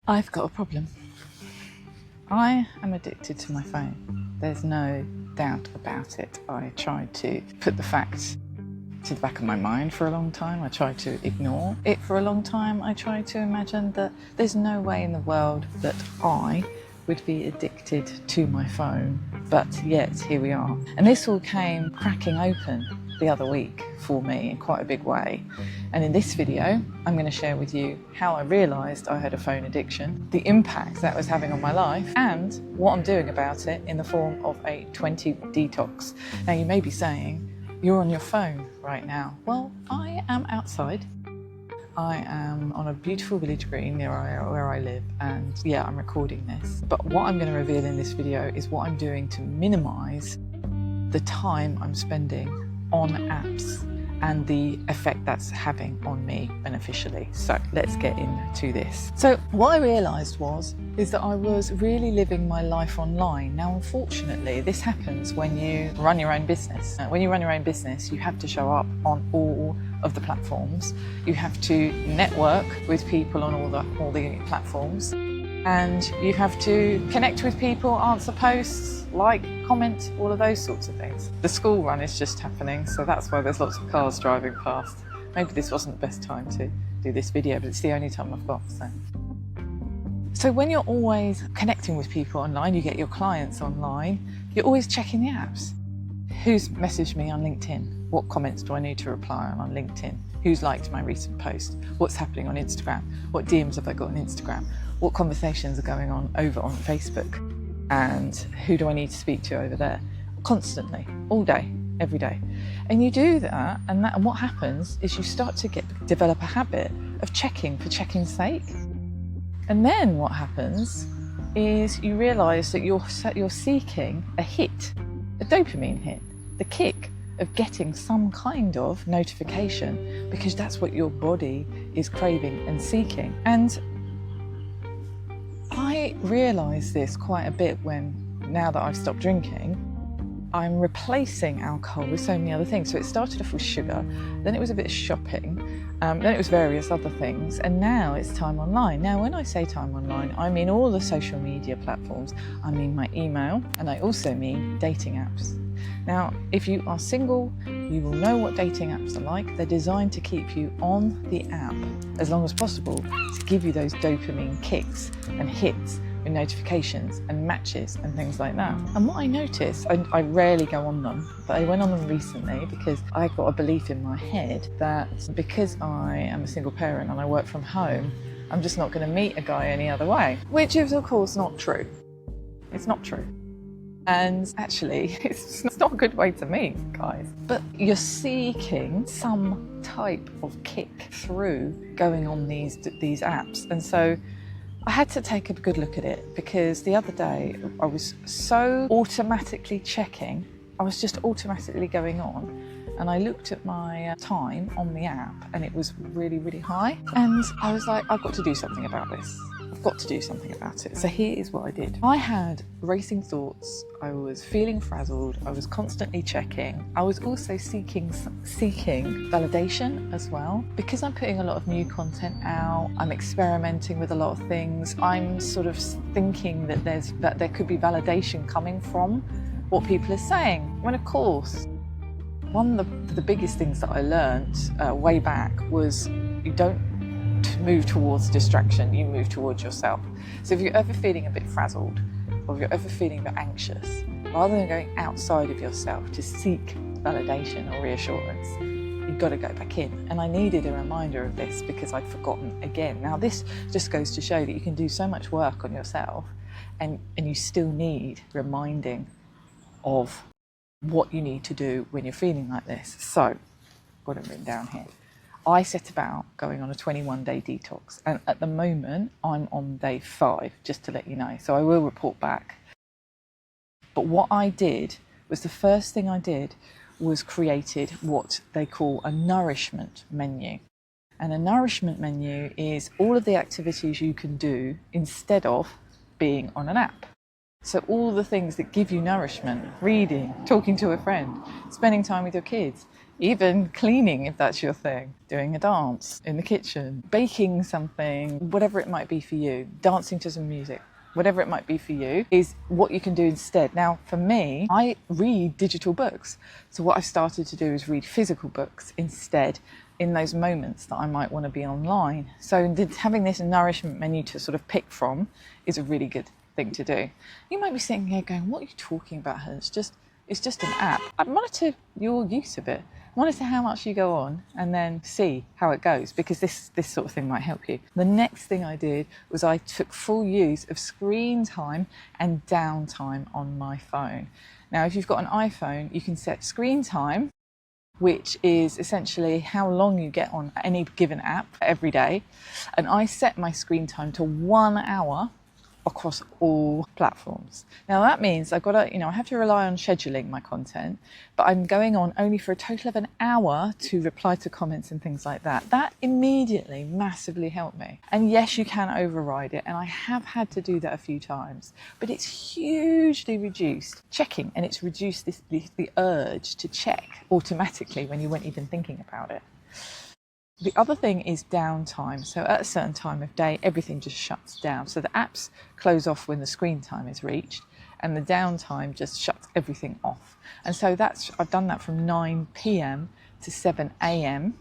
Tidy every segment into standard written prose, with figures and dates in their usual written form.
I've got a problem. I am addicted to my phone. There's no doubt about it. I tried to put the facts to the back of my mind for a long time. I tried to ignore it for a long time. I tried to imagine that there's no way in the world that I would be addicted to my phone, but yet here we are. And this all came cracking open the other week for me in quite a big way. And in this video, I'm going to share with you how I realised I had a phone addiction, the impact that was having on my life, and what I'm doing about it in the form of a 20 detox. Now you may be saying, you're on your phone right now. Well, I am outside. I am on a beautiful village green near where I live, and yeah, I'm recording this. But what I'm going to reveal in this video is what I'm doing to minimise the time I'm spending on apps and the effect that's having on me beneficially. So let's get into this. So what I realised is that I was really living my life online. Now, unfortunately, this happens when you run your own business. When you run your own business, you have to show up on all of the platforms. You have to network with people on all the platforms, and you have to connect with people, answer posts, like, comment, all of those sorts of things. The school run is just happening, so that's why there's lots of cars driving past. Maybe this wasn't the best time to do this video, but it's the only time I've got. So when you're always connecting with people online, you get your clients online, you're always checking the apps. Who's messaged me on LinkedIn? What comments do I need to reply on LinkedIn? Who's liked my recent post? What's happening on Instagram? What DMs have I got on Instagram? What conversations are going on over on Facebook? And who do I need to speak to over there? Constantly, all day, every day. And you do that, and what happens is you start to develop a habit of checking for checking's sake. And then what happens is you realise that you're seeking a hit, a dopamine hit, the kick of getting some kind of notification, because that's what your body is craving and seeking. And I realise this quite a bit now that I've stopped drinking. I'm replacing alcohol with so many other things. So it started off with sugar, then it was a bit of shopping, then it was various other things, and now it's time online. Now, when I say time online, I mean all the social media platforms, I mean my email, and I also mean dating apps. Now, if you are single, you will know what dating apps are like. They're designed to keep you on the app as long as possible, to give you those dopamine kicks and hits with notifications and matches and things like that. And what I noticed, I rarely go on them, but I went on them recently because I got a belief in my head that because I am a single parent and I work from home, I'm just not going to meet a guy any other way, which is of course not true. It's not true. And actually, it's not a good way to meet guys. But you're seeking some type of kick through going on these apps. And so I had to take a good look at it, because the other day I was so automatically checking, I was just automatically going on, and I looked at my time on the app and it was really, really high. And I was like, I've got to do something about this. I've got to do something about it. So here is what I did. I had racing thoughts. I was feeling frazzled. I was constantly checking. I was also seeking validation as well. Because I'm putting a lot of new content out, I'm experimenting with a lot of things. I'm sort of thinking that there could be validation coming from what people are saying. When of course, one of the biggest things that I learned way back was you don't move towards distraction, you move towards yourself. So if you're ever feeling a bit frazzled, or if you're ever feeling a bit anxious, rather than going outside of yourself to seek validation or reassurance, you've got to go back in. And I needed a reminder of this because I'd forgotten again. Now this just goes to show that you can do so much work on yourself and you still need reminding of what you need to do when you're feeling like this. So, I've got it written down here. I set about going on a 21-day detox, and at the moment I'm on day 5, just to let you know, so I will report back. But what I did was, the first thing I did was created what they call a nourishment menu. And a nourishment menu is all of the activities you can do instead of being on an app. So all the things that give you nourishment: reading, talking to a friend, spending time with your kids, even cleaning if that's your thing, doing a dance in the kitchen, baking something, whatever it might be for you, dancing to some music. Whatever it might be for you is what you can do instead. Now, for me, I read digital books. So what I've started to do is read physical books instead in those moments that I might want to be online. So having this nourishment menu to sort of pick from is a really good thing to do. You might be sitting here going, what are you talking about, her? It's just an app. I'd monitor your use of it. Monitor how much you go on and then see how it goes, because this sort of thing might help you. The next thing I did was I took full use of screen time and downtime on my phone. Now, if you've got an iPhone, you can set screen time, which is essentially how long you get on any given app every day. And I set my screen time to 1 hour across all platforms. Now that means I've got to, I have to rely on scheduling my content, but I'm going on only for a total of an hour to reply to comments and things like that. That immediately massively helped me. And yes, you can override it, and I have had to do that a few times, but it's hugely reduced checking, and it's reduced the urge to check automatically when you weren't even thinking about it. The other thing is downtime. So at a certain time of day, everything just shuts down. So the apps close off when the screen time is reached, and the downtime just shuts everything off. And so I've done that from 9 p.m. to 7 a.m.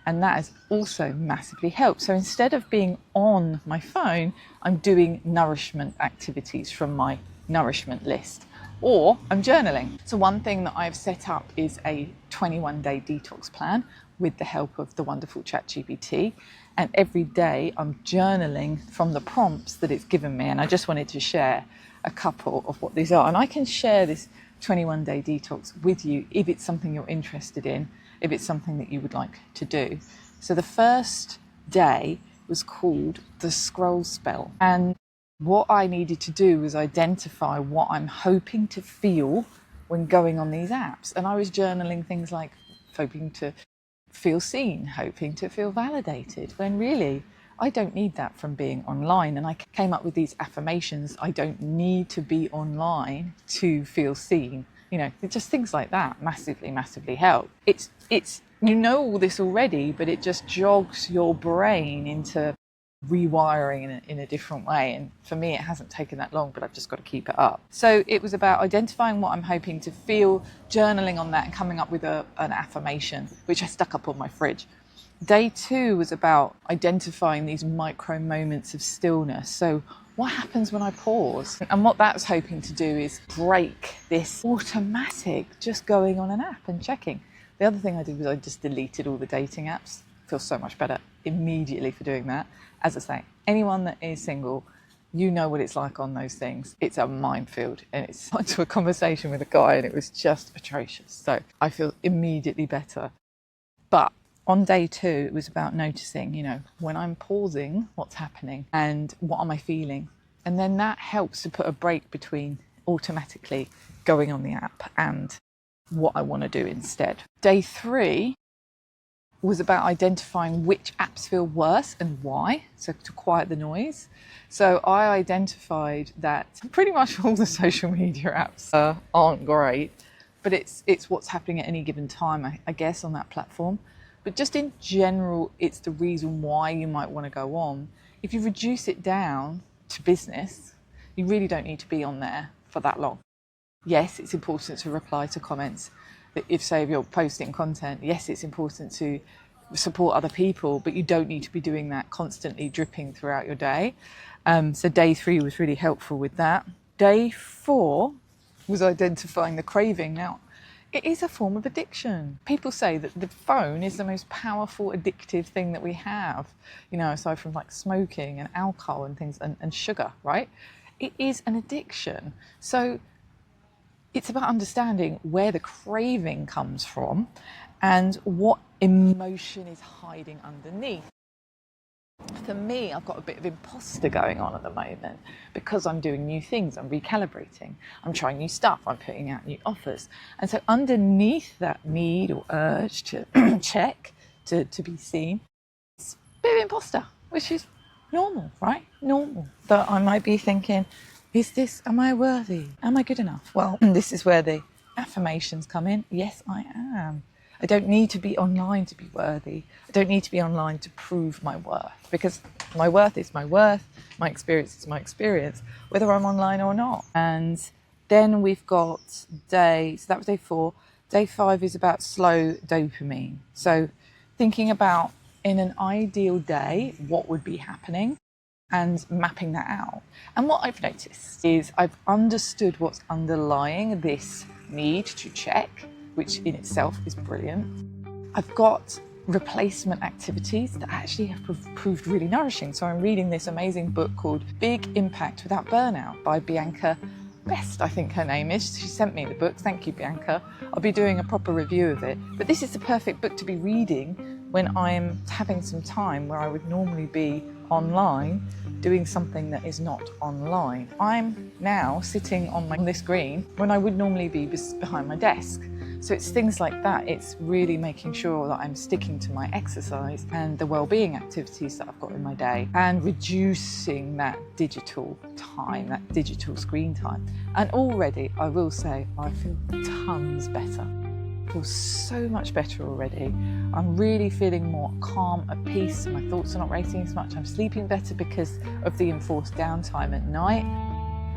and that has also massively helped. So instead of being on my phone, I'm doing nourishment activities from my nourishment list, or I'm journaling. So one thing that I've set up is a 21-day detox plan with the help of the wonderful ChatGPT. And every day I'm journaling from the prompts that it's given me. And I just wanted to share a couple of what these are. And I can share this 21-day detox with you if it's something you're interested in, if it's something that you would like to do. So the first day was called the scroll spell. And what I needed to do was identify what I'm hoping to feel when going on these apps. And I was journaling things like hoping to feel seen, hoping to feel validated, when really I don't need that from being online. And I came up with these affirmations. I don't need to be online to feel seen. Just things like that massively help. It's all this already, but it just jogs your brain into rewiring in a different way. And for me, it hasn't taken that long, but I've just got to keep it up. So it was about identifying what I'm hoping to feel, journaling on that, and coming up with an affirmation, which I stuck up on my fridge. Day 2 was about identifying these micro moments of stillness. So what happens when I pause? And what that was hoping to do is break this automatic just going on an app and checking. The other thing I did was I just deleted all the dating apps. Feel so much better immediately for doing that. As I say, anyone that is single, you know what it's like on those things. It's a minefield, and it's got into a conversation with a guy and it was just atrocious. So I feel immediately better. But on day 2, it was about noticing, when I'm pausing, what's happening and what am I feeling? And then that helps to put a break between automatically going on the app and what I want to do instead. Day 3 was about identifying which apps feel worse and why, so to quiet the noise. So I identified that pretty much all the social media apps aren't great, but it's what's happening at any given time, I guess, on that platform. But just in general, it's the reason why you might want to go on. If you reduce it down to business, you really don't need to be on there for that long. Yes, it's important to reply to comments. If you're posting content, yes, it's important to support other people, but you don't need to be doing that constantly dripping throughout your day. So day 3 was really helpful with that. Day 4 was identifying the craving. Now, it is a form of addiction. People say that the phone is the most powerful addictive thing that we have, aside from like smoking and alcohol and things and sugar, right? It is an addiction. So it's about understanding where the craving comes from and what emotion is hiding underneath. For me, I've got a bit of imposter going on at the moment because I'm doing new things, I'm recalibrating, I'm trying new stuff, I'm putting out new offers. And so underneath that need or urge to check, to be seen, it's a bit of imposter, which is normal, right? Normal. That I might be thinking, am I worthy? Am I good enough? Well, this is where the affirmations come in. Yes, I am. I don't need to be online to be worthy. I don't need to be online to prove my worth, because my worth is my worth, my experience is my experience, whether I'm online or not. And then we've got so that was day 4. Day 5 is about slow dopamine. So thinking about, in an ideal day, what would be happening and mapping that out. And what I've noticed is I've understood what's underlying this need to check, which in itself is brilliant. I've got replacement activities that actually have proved really nourishing. So I'm reading this amazing book called Big Impact Without Burnout by Bianca Best, I think her name is. She sent me the book. Thank you, Bianca. I'll be doing a proper review of it. But this is the perfect book to be reading when I'm having some time where I would normally be online doing something that is not online. I'm now sitting on this green when I would normally be behind my desk. So it's things like that. It's really making sure that I'm sticking to my exercise and the well-being activities that I've got in my day, and reducing that digital time, that digital screen time. And already, I will say, I feel tons better. I feel so much better already. I'm really feeling more calm, at peace. My thoughts are not racing as much. I'm sleeping better because of the enforced downtime at night.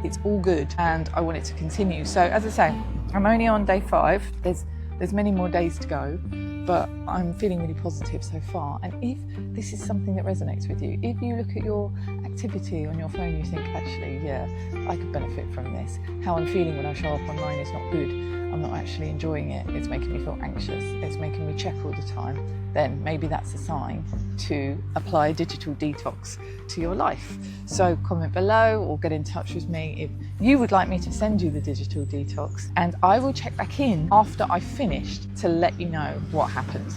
It's all good, and I want it to continue. So as I say, I'm only on day 5. There's many more days to go, but I'm feeling really positive so far. And if this is something that resonates with you, if you look at your activity on your phone, you think, actually, yeah, I could benefit from this. How I'm feeling when I show up online is not good. I'm not actually enjoying it. It's making me feel anxious. It's making me check all the time. Then maybe that's a sign to apply a digital detox to your life. So comment below or get in touch with me if you would like me to send you the digital detox, and I will check back in after I've finished to let you know what happened.